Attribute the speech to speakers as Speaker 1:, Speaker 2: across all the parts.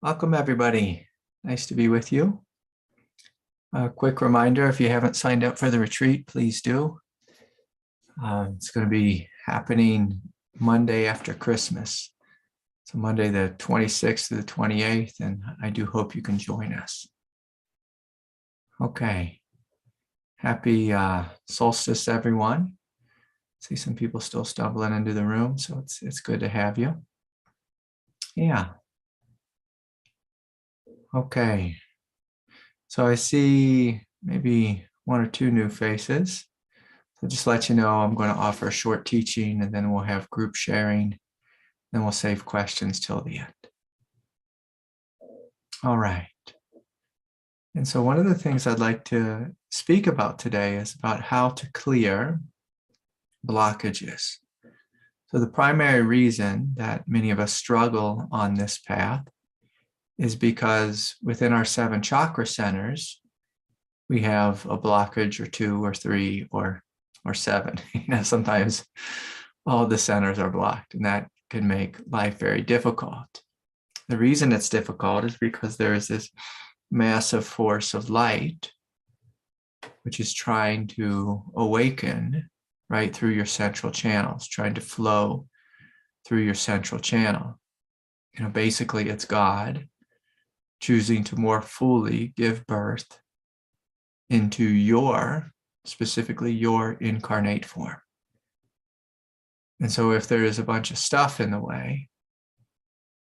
Speaker 1: Welcome, everybody. Nice to be with you. A quick reminder, if you haven't signed up for the retreat, please do. It's going to be happening Monday after Christmas. So Monday the 26th to the 28th, and I do hope you can join us. Okay. Happy solstice, everyone. See some people still stumbling into the room, so it's good to have you. Yeah. Okay. So I see maybe one or two new faces. So just let you know, I'm going to offer a short teaching and then we'll have group sharing. Then we'll save questions till the end. All right. And so one of the things I'd like to speak about today is about how to clear blockages. So the primary reason that many of us struggle on this path is because within our 7 chakra centers, we have a blockage or 2 or 3 or 7. Sometimes all the centers are blocked, and that can make life very difficult. The reason it's difficult is because there is this massive force of light, which is trying to awaken right through your central channels, trying to flow through your central channel. Basically it's God choosing to more fully give birth into specifically your incarnate form. And so if there is a bunch of stuff in the way,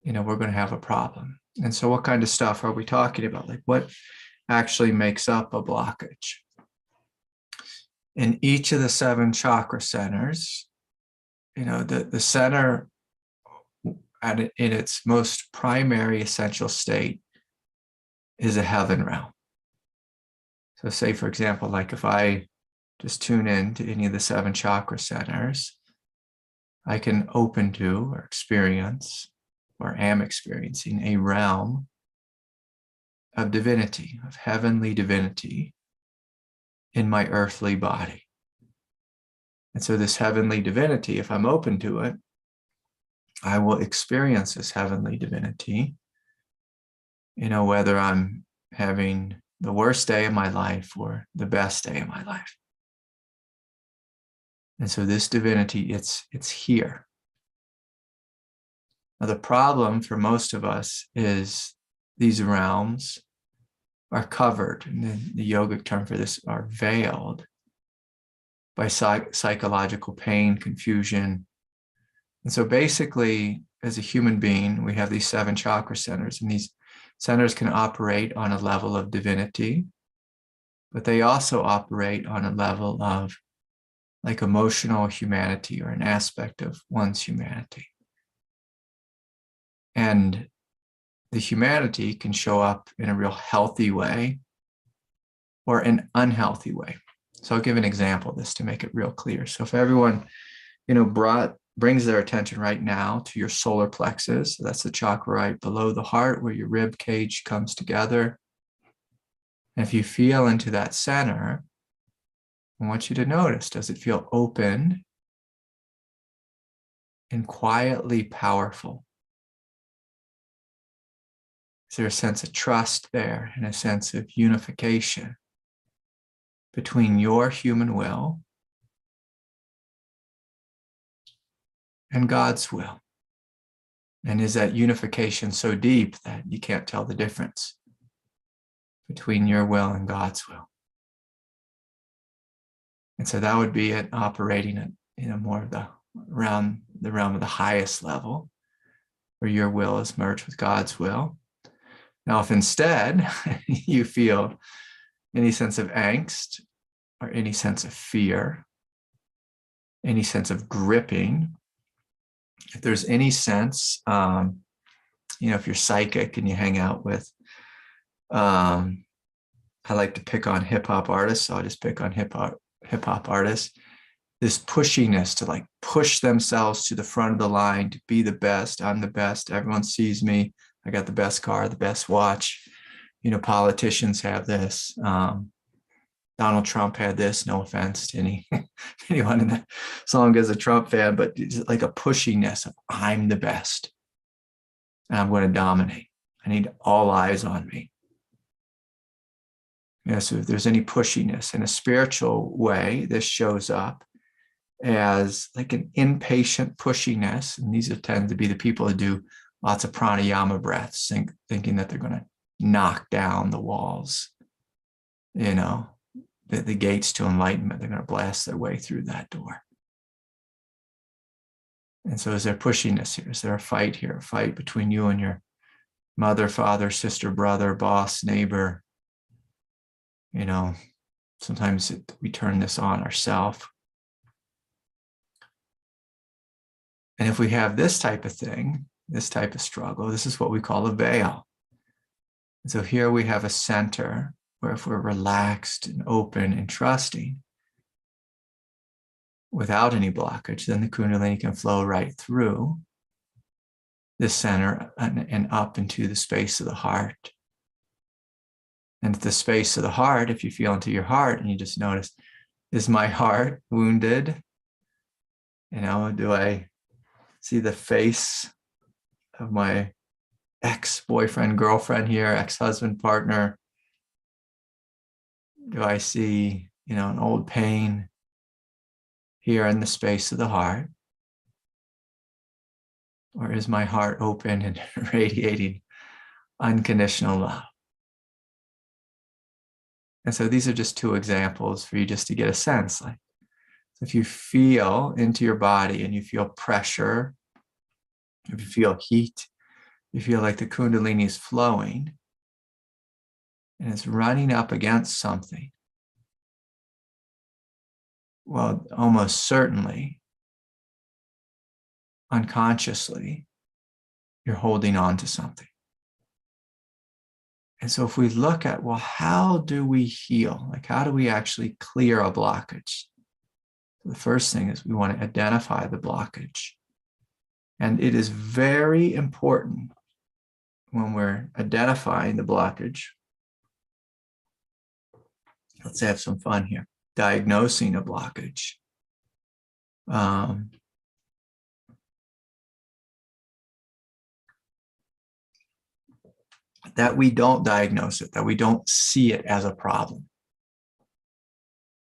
Speaker 1: we're going to have a problem. And so what kind of stuff are we talking about? Like what actually makes up a blockage? In each of the 7 chakra centers, the center in its most primary essential state is a heaven realm. So say, for example, like if I just tune in to any of the 7 chakra centers, I can open to or experience or am experiencing a realm of divinity, of heavenly divinity in my earthly body. And so this heavenly divinity, if I'm open to it, I will experience this heavenly divinity, whether I'm having the worst day of my life or the best day of my life. And so this divinity, it's here. Now the problem for most of us is these realms are covered, and the yogic term for this are veiled by psychological pain, confusion. And so basically, as a human being, we have these 7 chakra centers, and these centers can operate on a level of divinity, but they also operate on a level of like emotional humanity or an aspect of one's humanity. And the humanity can show up in a real healthy way or an unhealthy way. So I'll give an example of this to make it real clear. So if everyone, brings their attention right now to your solar plexus, so that's the chakra right below the heart where your rib cage comes together. And if you feel into that center, I want you to notice, does it feel open and quietly powerful? Is there a sense of trust there and a sense of unification between your human will and God's will? And is that unification so deep that you can't tell the difference between your will and God's will? And so that would be it operating at, more of the realm of the highest level, where your will is merged with God's will. Now, if instead you feel any sense of angst or any sense of fear, any sense of gripping, if there's any sense, if you're psychic and you hang out with, I like to pick on hip hop artists, so I'll just pick on hip hop artists, this pushiness to like push themselves to the front of the line, to be the best. I'm the best. Everyone sees me. I got the best car, the best watch. Politicians have this. Donald Trump had this. No offense to anyone in the song as a Trump fan, but it's like a pushiness of I'm the best and I'm going to dominate. I need all eyes on me. So if there's any pushiness in a spiritual way, this shows up as like an impatient pushiness. And these tend to be the people who do lots of pranayama breaths, thinking that they're going to knock down the walls, the gates to enlightenment. They're going to blast their way through that door. And so is there pushiness here? Is there a fight here? A fight between you and your mother, father, sister, brother, boss, neighbor? Sometimes we turn this on ourselves. And if we have this type of thing, this type of struggle, this is what we call a veil. And so here we have a center where if we're relaxed and open and trusting, without any blockage, then the Kundalini can flow right through this center and up into the space of the heart. And at the space of the heart, if you feel into your heart and you just notice, is my heart wounded? Do I see the face of my ex-boyfriend, girlfriend here, ex-husband, partner? Do I see, an old pain here in the space of the heart? Or is my heart open and radiating unconditional love? And so these are just two examples for you just to get a sense. Like, if you feel into your body and you feel pressure, if you feel heat, you feel like the Kundalini is flowing and it's running up against something, well, almost certainly, unconsciously, you're holding on to something. And so if we look at, well, how do we heal? Like, how do we actually clear a blockage? The first thing is we want to identify the blockage. And it is very important when we're identifying the blockage. Let's have some fun here. Diagnosing a blockage. That we don't diagnose it, that we don't see it as a problem.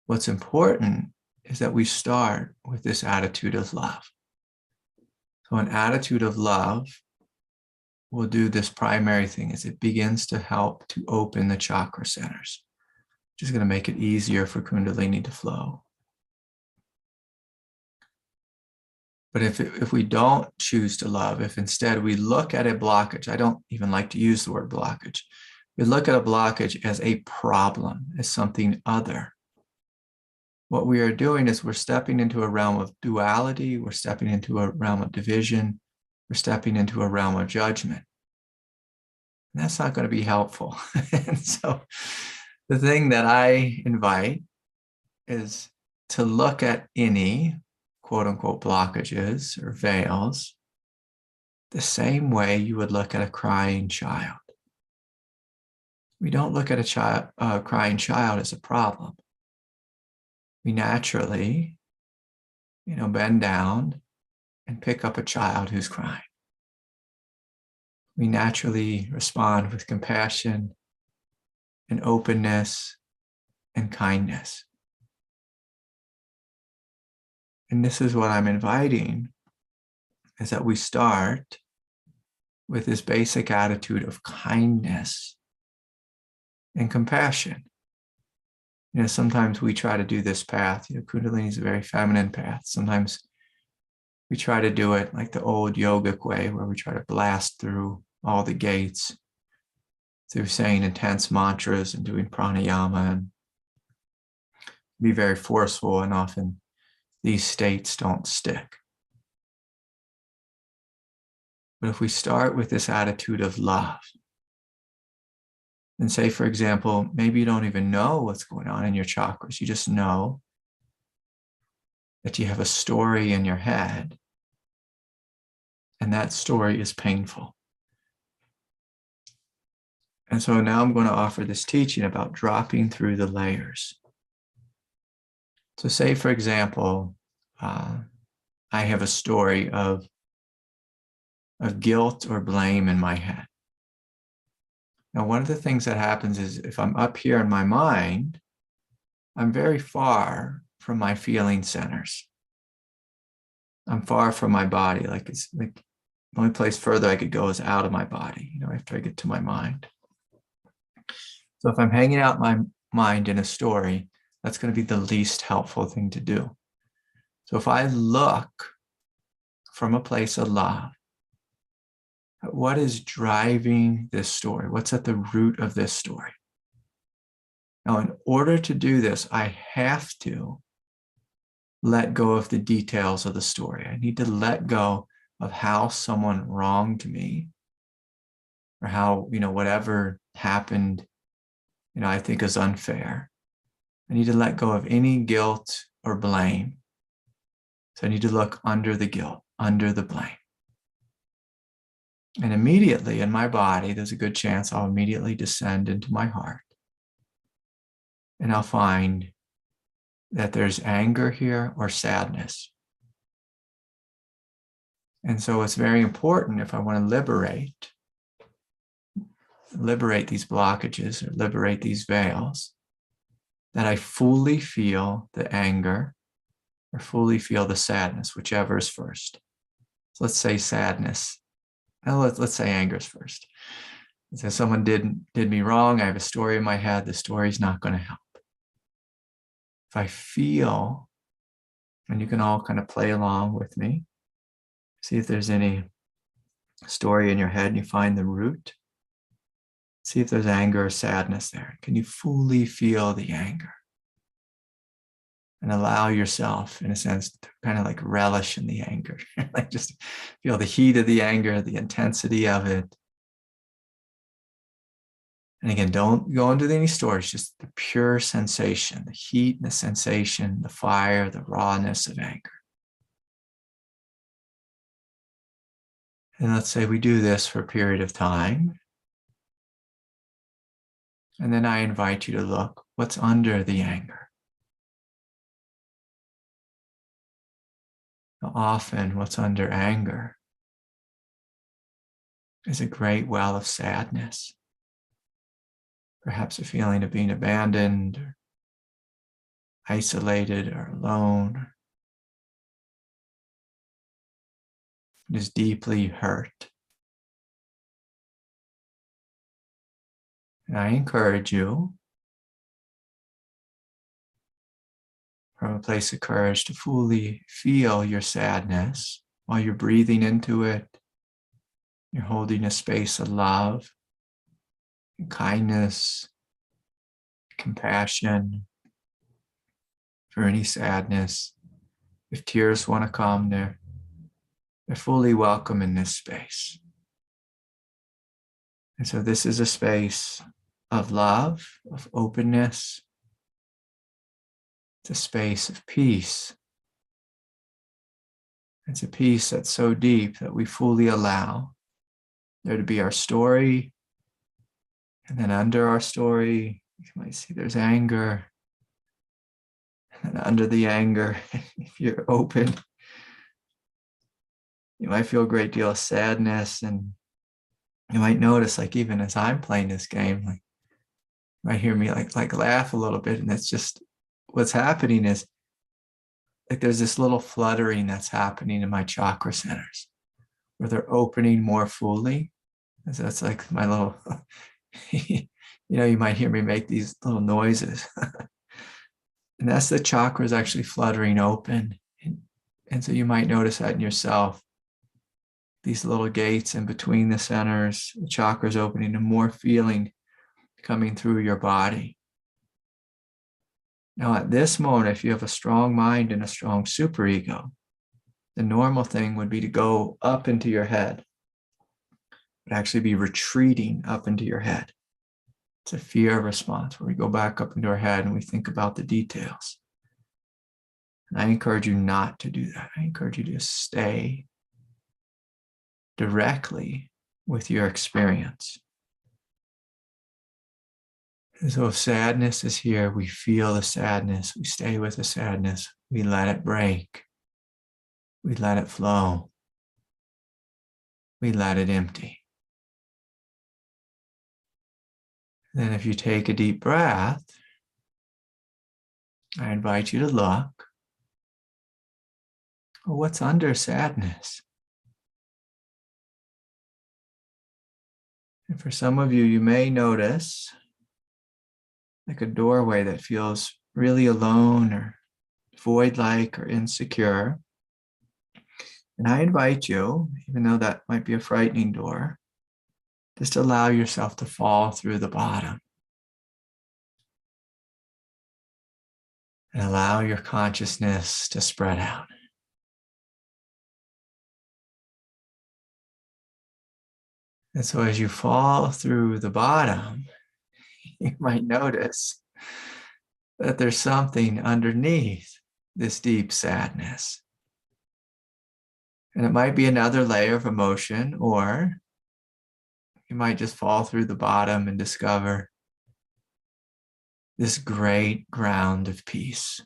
Speaker 1: What's important is that we start with this attitude of love. So an attitude of love will do this primary thing, is it begins to help to open the chakra centers, which is going to make it easier for Kundalini to flow. But if we don't choose to love, if instead we look at a blockage, I don't even like to use the word blockage. We look at a blockage as a problem, as something other. What we are doing is we're stepping into a realm of duality, we're stepping into a realm of division, we're stepping into a realm of judgment. And that's not going to be helpful. And so the thing that I invite is to look at any quote unquote blockages or veils the same way you would look at a crying child. We don't look at a crying child as a problem. We naturally, bend down and pick up a child who's crying. We naturally respond with compassion and openness and kindness. And this is what I'm inviting, is that we start with this basic attitude of kindness and compassion. Sometimes we try to do this path. Kundalini is a very feminine path. Sometimes we try to do it like the old yogic way, where we try to blast through all the gates through saying intense mantras and doing pranayama and be very forceful, and often these states don't stick. But if we start with this attitude of love, and say, for example, maybe you don't even know what's going on in your chakras. You just know that you have a story in your head, and that story is painful. And so now I'm going to offer this teaching about dropping through the layers. So say, for example, I have a story of guilt or blame in my head. Now, one of the things that happens is if I'm up here in my mind, I'm very far from my feeling centers. I'm far from my body. Like it's like the only place further I could go is out of my body, after I get to my mind. So if I'm hanging out my mind in a story, that's going to be the least helpful thing to do. So if I look from a place of love, what is driving this story? What's at the root of this story? Now, in order to do this, I have to let go of the details of the story. I need to let go of how someone wronged me or how, whatever happened, I think is unfair. I need to let go of any guilt or blame. So I need to look under the guilt, under the blame. And immediately in my body, there's a good chance I'll immediately descend into my heart. And I'll find that there's anger here or sadness. And so it's very important if I want to liberate these blockages or liberate these veils, that I fully feel the anger or fully feel the sadness, whichever is first. So let's say sadness. Well, let's say anger is first. So someone did me wrong. I have a story in my head. The story's not going to help. If I feel, and you can all kind of play along with me, see if there's any story in your head and you find the root. See if there's anger or sadness there. Can you fully feel the anger? And allow yourself, in a sense, to kind of like relish in the anger. Like just feel the heat of the anger, the intensity of it. And again, don't go into any stories, just the pure sensation, the heat, the sensation, the fire, the rawness of anger. And let's say we do this for a period of time. And then I invite you to look what's under the anger. Now, often what's under anger is a great well of sadness. Perhaps a feeling of being abandoned, or isolated, or alone. Just deeply hurt. And I encourage you, from a place of courage, to fully feel your sadness while you're breathing into it. You're holding a space of love, and kindness, compassion for any sadness. If tears want to come, they're fully welcome in this space. And so this is a space of love, of openness. It's a space of peace. It's a peace that's so deep that we fully allow there to be our story. And then under our story, you might see there's anger. And under the anger, if you're open, you might feel a great deal of sadness. And you might notice, like even as I'm playing this game, like you might hear me like laugh a little bit. And it's just what's happening is like there's this little fluttering that's happening in my chakra centers where they're opening more fully. And so that's like my little, you might hear me make these little noises. And that's the chakras actually fluttering open. And so you might notice that in yourself. These little gates in between the centers, the chakras opening, and more feeling coming through your body. Now, at this moment, if you have a strong mind and a strong superego, the normal thing would be to go up into your head, but actually be retreating up into your head. It's a fear response where we go back up into our head and we think about the details. And I encourage you not to do that. I encourage you to stay directly with your experience. And so if sadness is here, we feel the sadness, we stay with the sadness, we let it break, we let it flow, we let it empty. Then if you take a deep breath, I invite you to look, well, what's under sadness? And for some of you, you may notice like a doorway that feels really alone or void-like or insecure. And I invite you, even though that might be a frightening door, just allow yourself to fall through the bottom. And allow your consciousness to spread out. And so as you fall through the bottom, you might notice that there's something underneath this deep sadness. And it might be another layer of emotion, or you might just fall through the bottom and discover this great ground of peace.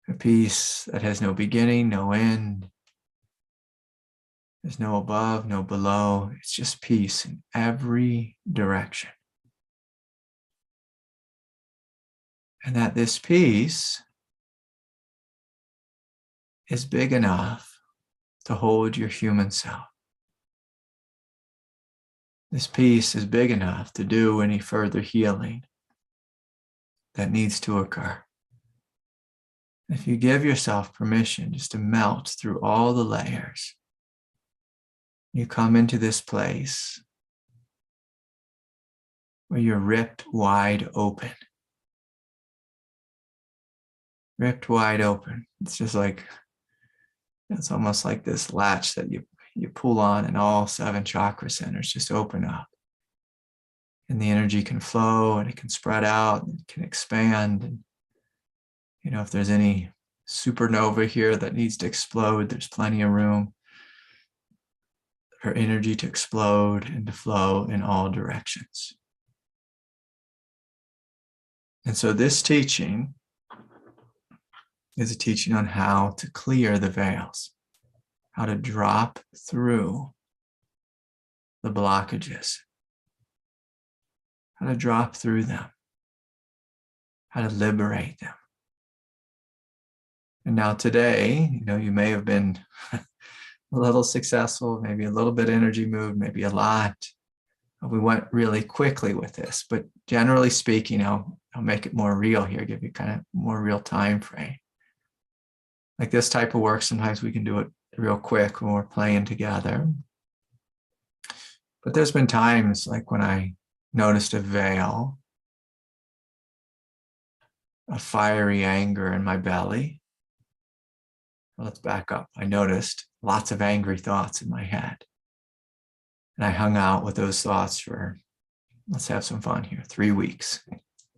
Speaker 1: A peace that has no beginning, no end. There's no above, no below. It's just peace in every direction. And that this peace is big enough to hold your human self. This peace is big enough to do any further healing that needs to occur. If you give yourself permission just to melt through all the layers, you come into this place where you're ripped wide open. Ripped wide open. It's just like, it's almost like this latch that you pull on and all 7 chakra centers just open up. And the energy can flow and it can spread out and it can expand. And, if there's any supernova here that needs to explode, there's plenty of room for energy to explode and to flow in all directions. And so this teaching is a teaching on how to clear the veils, how to drop through the blockages, how to drop through them, how to liberate them. And now today, you may have been a little successful, maybe a little bit energy moved, maybe a lot. We went really quickly with this, but generally speaking, I'll make it more real here, give you kind of more real time frame. Like this type of work, sometimes we can do it real quick when we're playing together. But there's been times like when I noticed a veil, a fiery anger in my belly. Well, let's back up. I noticed lots of angry thoughts in my head. And I hung out with those thoughts for, let's have some fun here, 3 weeks.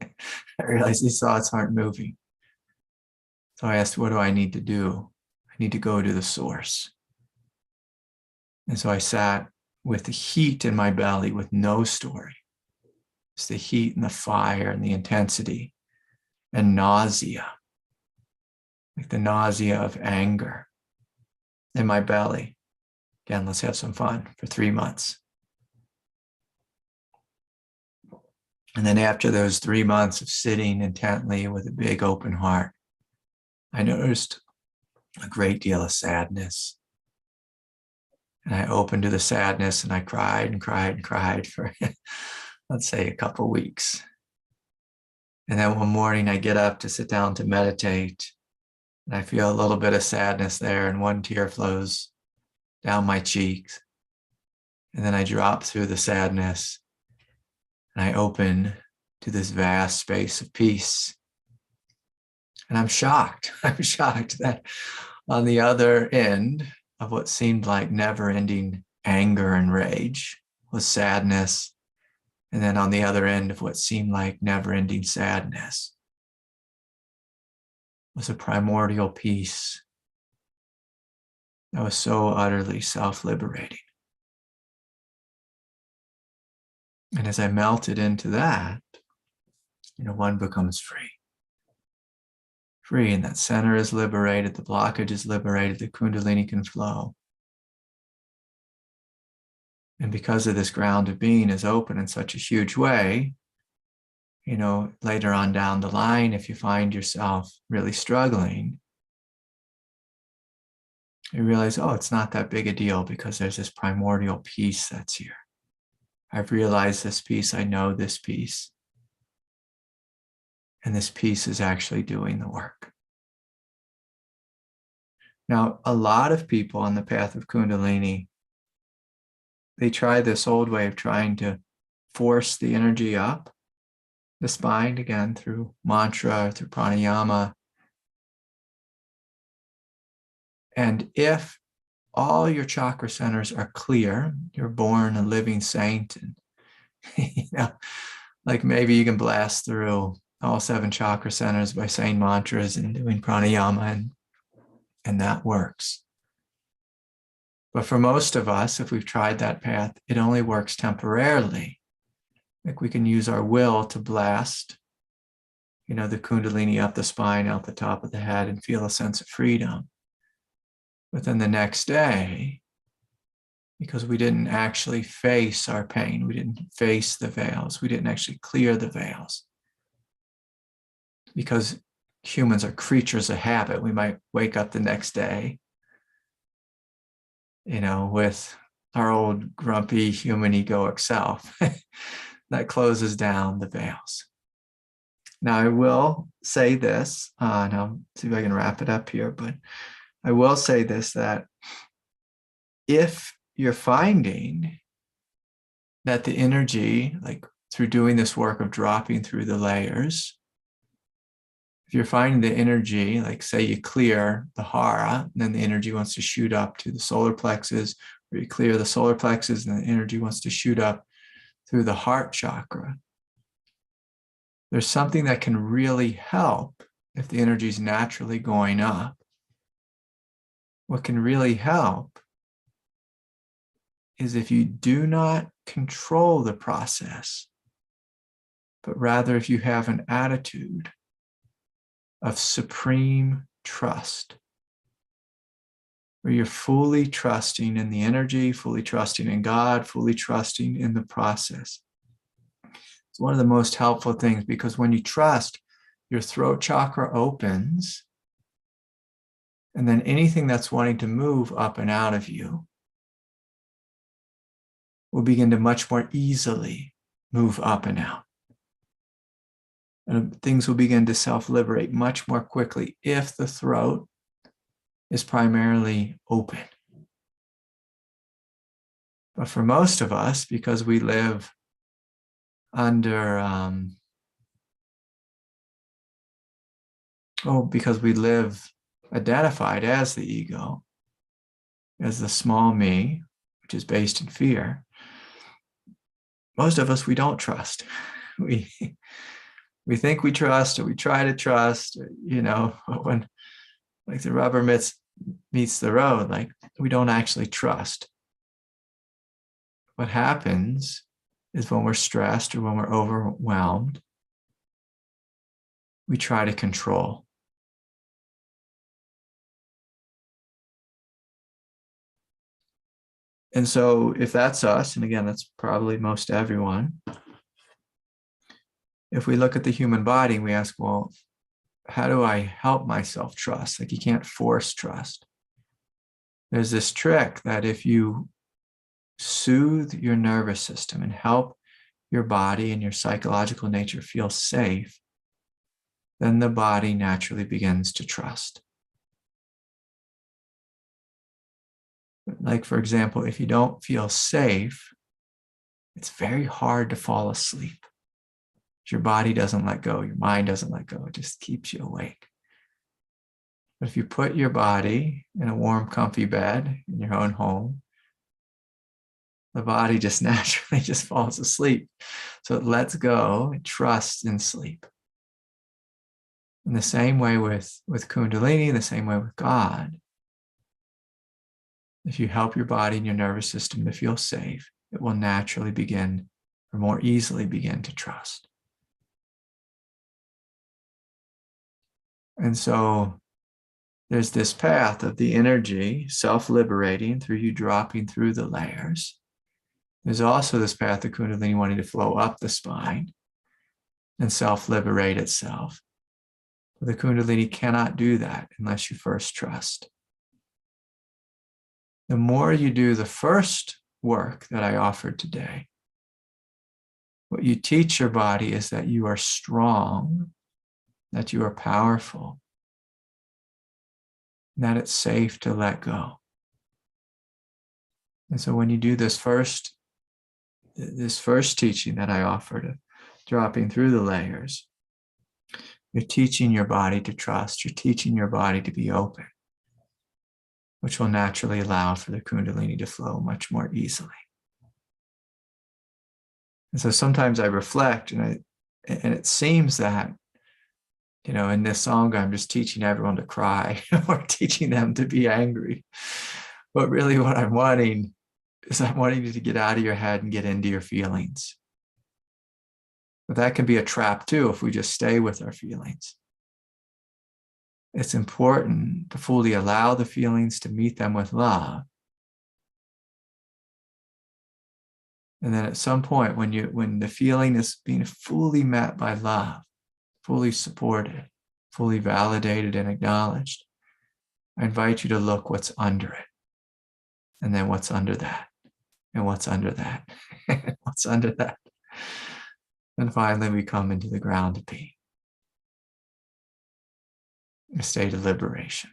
Speaker 1: I realized these thoughts aren't moving. So I asked, what do I need to do? I need to go to the source. And so I sat with the heat in my belly with no story. It's the heat and the fire and the intensity and nausea, like the nausea of anger in my belly. Again, let's have some fun for 3 months. And then after those 3 months of sitting intently with a big open heart, I noticed a great deal of sadness. And I opened to the sadness and I cried and cried and cried for, let's say, a couple of weeks. And then one morning I get up to sit down to meditate and I feel a little bit of sadness there and one tear flows down my cheeks. And then I drop through the sadness and I open to this vast space of peace. And I'm shocked. I'm shocked that on the other end of what seemed like never-ending anger and rage was sadness. And then on the other end of what seemed like never-ending sadness was a primordial peace that was so utterly self-liberating. And as I melted into that, one becomes free. Free, and that center is liberated, the blockage is liberated, the Kundalini can flow. And because of this ground of being is open in such a huge way, later on down the line, if you find yourself really struggling, you realize, oh, it's not that big a deal because there's this primordial peace that's here. I've realized this peace. I know this peace. And this peace is actually doing the work. Now, a lot of people on the path of Kundalini, they try this old way of trying to force the energy up the spine, again, through mantra, through pranayama. And if all your chakra centers are clear, you're born a living saint, and like maybe you can blast through all 7 chakra centers by saying mantras and doing pranayama, and that works. But for most of us, if we've tried that path, it only works temporarily. Like we can use our will to blast, the Kundalini up the spine, out the top of the head, and feel a sense of freedom. But then the next day, because we didn't actually face our pain, we didn't face the veils, we didn't actually clear the veils. Because humans are creatures of habit, we might wake up the next day, with our old grumpy human egoic self that closes down the veils. Now, I will say this, and I'll see if I can wrap it up here, but I will say this, that if you're finding that the energy, like through doing this work of dropping through the layers, if you're finding the energy, like say you clear the hara, and then the energy wants to shoot up to the solar plexus, or you clear the solar plexus and the energy wants to shoot up through the heart chakra, there's something that can really help if the energy is naturally going up. What can really help is if you do not control the process, but rather if you have an attitude of supreme trust, where you're fully trusting in the energy, fully trusting in God, fully trusting in the process. It's one of the most helpful things, because when you trust, your throat chakra opens, and then anything that's wanting to move up and out of you will begin to much more easily move up and out. And things will begin to self-liberate much more quickly if the throat is primarily open. But for most of us, because we live because we live identified as the ego, as the small me, which is based in fear, most of us, we don't trust. We think we trust, or we try to trust, when like the rubber meets the road, like we don't actually trust. What happens is when we're stressed or when we're overwhelmed, we try to control. And so if that's us, and again, that's probably most everyone, if we look at the human body, we ask, well, how do I help myself trust? Like you can't force trust. There's this trick that if you soothe your nervous system and help your body and your psychological nature feel safe, then the body naturally begins to trust. Like, for example, if you don't feel safe, it's very hard to fall asleep. Your body doesn't let go, your mind doesn't let go, it just keeps you awake. But if you put your body in a warm, comfy bed in your own home, the body just naturally just falls asleep. So it lets go, it trusts in sleep. In the same way with Kundalini, the same way with God, if you help your body and your nervous system to feel safe, it will naturally begin, or more easily begin, to trust. And so there's this path of the energy self-liberating through you dropping through the layers. There's also this path of Kundalini wanting to flow up the spine and self-liberate itself. But the Kundalini cannot do that unless you first trust. The more you do the first work that I offered today, what you teach your body is that you are strong, that you are powerful, that it's safe to let go. And so when you do this first teaching that I offered, of dropping through the layers, you're teaching your body to trust, you're teaching your body to be open, which will naturally allow for the Kundalini to flow much more easily. And so sometimes I reflect, and it seems that, in this song, I'm just teaching everyone to cry or teaching them to be angry. But really what I'm wanting is I'm wanting you to get out of your head and get into your feelings. But that can be a trap too if we just stay with our feelings. It's important to fully allow the feelings, to meet them with love. And then at some point when the feeling is being fully met by love, fully supported, fully validated and acknowledged, I invite you to look what's under it. And then what's under that, and what's under that, and what's under that. And finally, we come into the ground of being, a state of liberation.